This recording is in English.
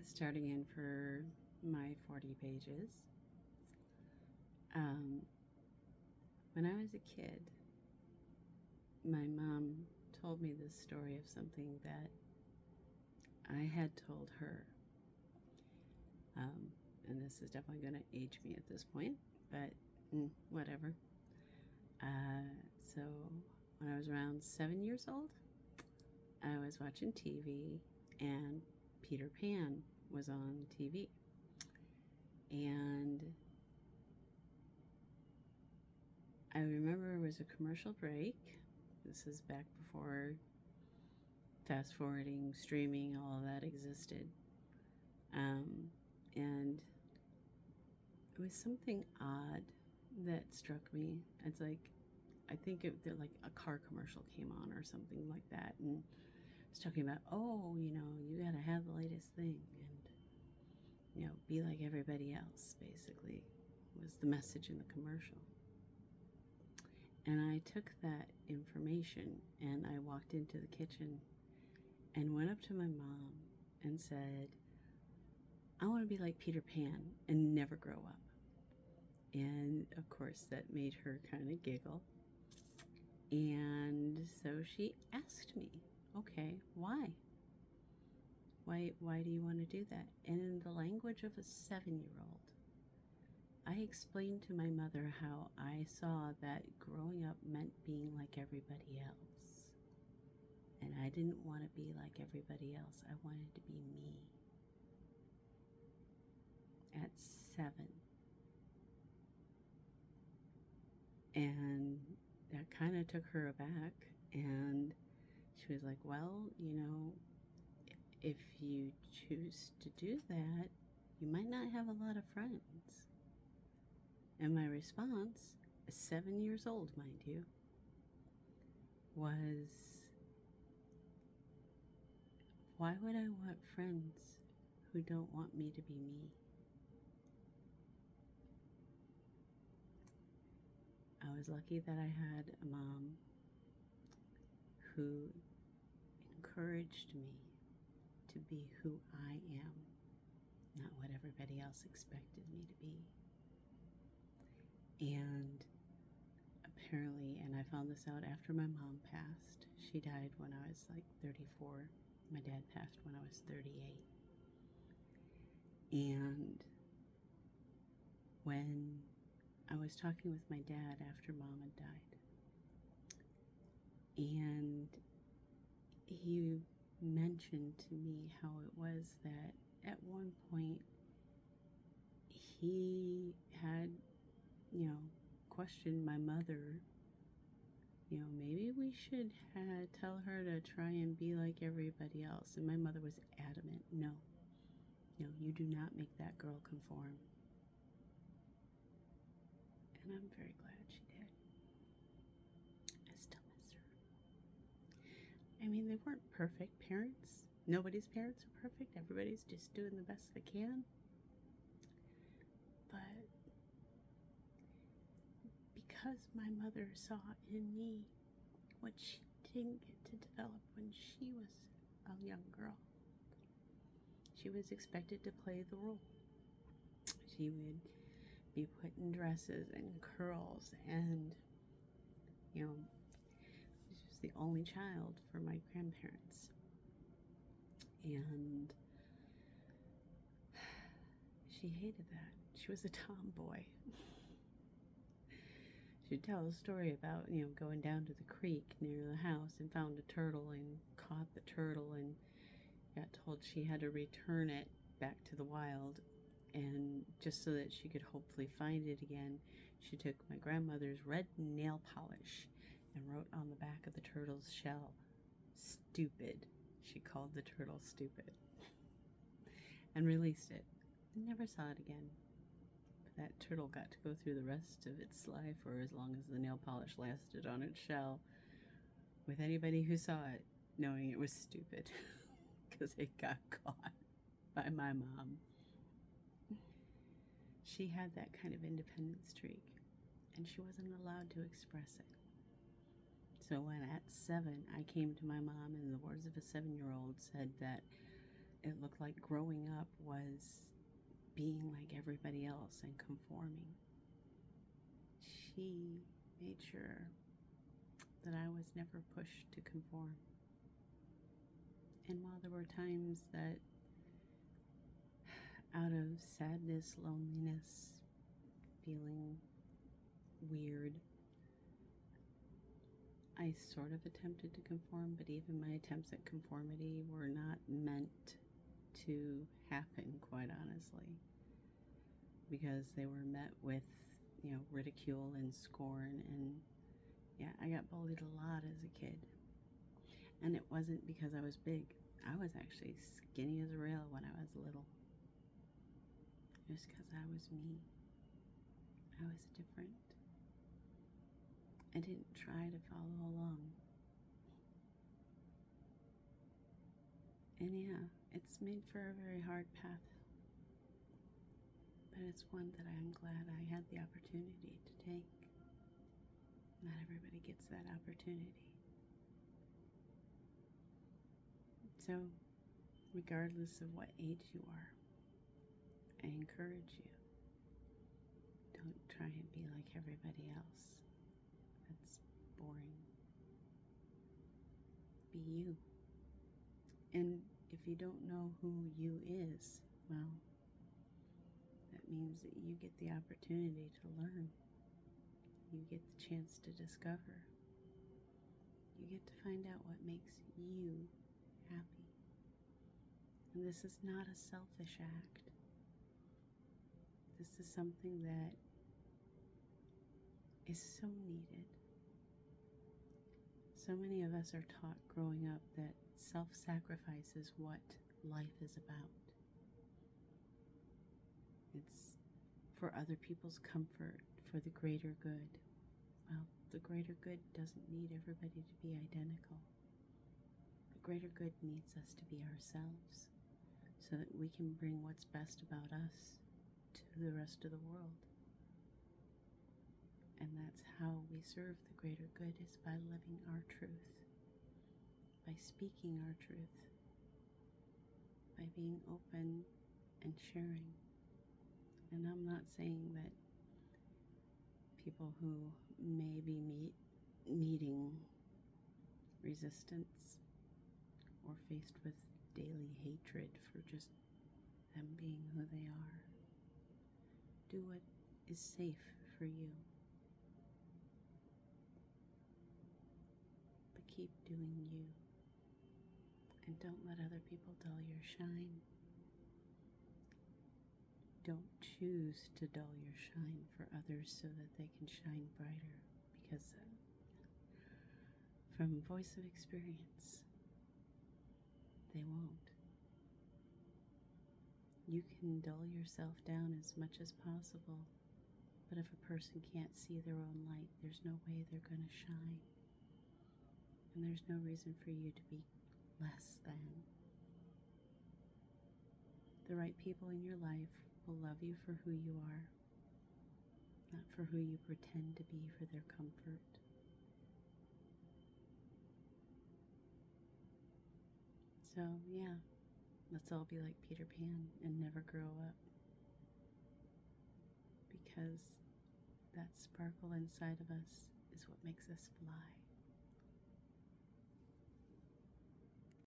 starting in for my 40 pages. When I was a kid, my mom told me this story of something that I had told her. And this is definitely going to age me at this point, but whatever. So when I was around 7 years old, I was watching TV and Peter Pan was on TV. And I remember it was a commercial break. This is back before fast forwarding, streaming, all of that existed. And it was something odd that struck me. It's like, I think like a car commercial came on or something like that, and it's talking about, you gotta have the latest thing, and be like everybody else, basically, was the message in the commercial. And I took that information and I walked into the kitchen and went up to my mom and said, I want to be like Peter Pan and never grow up. And of course that made her kind of giggle. And so she asked me, okay, why? Why do you want to do that? And in the language of a 7-year-old, I explained to my mother how I saw that growing up meant being like everybody else. And I didn't want to be like everybody else. I wanted to be me. At 7. And that kind of took her aback. And she was like, well, if you choose to do that, you might not have a lot of friends. And my response, 7 years old, mind you, was, why would I want friends who don't want me to be me? I was lucky that I had a mom who encouraged me to be who I am, not what everybody else expected me to be. And apparently, and I found this out after my mom passed. She died when I was like 34. My dad passed when I was 38. And when I was talking with my dad after mom had died, and he mentioned to me how it was that at one point he had, questioned my mother, maybe we should tell her to try and be like everybody else. And my mother was adamant, no, you do not make that girl conform. And I'm very glad she did. I still miss her. I mean, they weren't perfect parents. Nobody's parents are perfect. Everybody's just doing the best they can. But because my mother saw in me what she didn't get to develop when she was a young girl, she was expected to play the role. She would be put in dresses and curls, and she was the only child for my grandparents. And she hated that. She was a tomboy. She'd tell a story about, going down to the creek near the house and found a turtle and caught the turtle and got told she had to return it back to the wild. And just so that she could hopefully find it again, she took my grandmother's red nail polish and wrote on the back of the turtle's shell, "Stupid." She called the turtle stupid and released it and never saw it again. But that turtle got to go through the rest of its life, or as long as the nail polish lasted on its shell, with anybody who saw it knowing it was stupid because it got caught by my mom. She had that kind of independent streak, and she wasn't allowed to express it. So when at 7 I came to my mom, and in the words of a 7-year-old said that it looked like growing up was being like everybody else and conforming. She made sure that I was never pushed to conform. And while there were times that, out of sadness, loneliness, feeling weird, I sort of attempted to conform, but even my attempts at conformity were not meant to happen, quite honestly, because they were met with, ridicule and scorn. And yeah, I got bullied a lot as a kid. And it wasn't because I was big. I was actually skinny as a rail when I was little. Just because I was me. I was different. I didn't try to follow along. And yeah, it's made for a very hard path. But it's one that I'm glad I had the opportunity to take. Not everybody gets that opportunity. So, regardless of what age you are, I encourage you, don't try and be like everybody else. That's boring. Be you. And if you don't know who you is, well, that means that you get the opportunity to learn. You get the chance to discover. You get to find out what makes you happy. And this is not a selfish act. This is something that is so needed. So many of us are taught growing up that self-sacrifice is what life is about. It's for other people's comfort, for the greater good. Well, the greater good doesn't need everybody to be identical. The greater good needs us to be ourselves so that we can bring what's best about us to the rest of the world. And that's how we serve the greater good, is by living our truth, by speaking our truth, by being open and sharing. And I'm not saying that people who may be meeting resistance or faced with daily hatred for just them being who they are, do what is safe for you. But keep doing you. And don't let other people dull your shine. Don't choose to dull your shine for others so that they can shine brighter, because from voice of experience, they won't. You can dull yourself down as much as possible, but if a person can't see their own light, there's no way they're going to shine. And there's no reason for you to be less than. The right people in your life will love you for who you are, not for who you pretend to be for their comfort. So, yeah, let's all be like Peter Pan and never grow up. Because that sparkle inside of us is what makes us fly.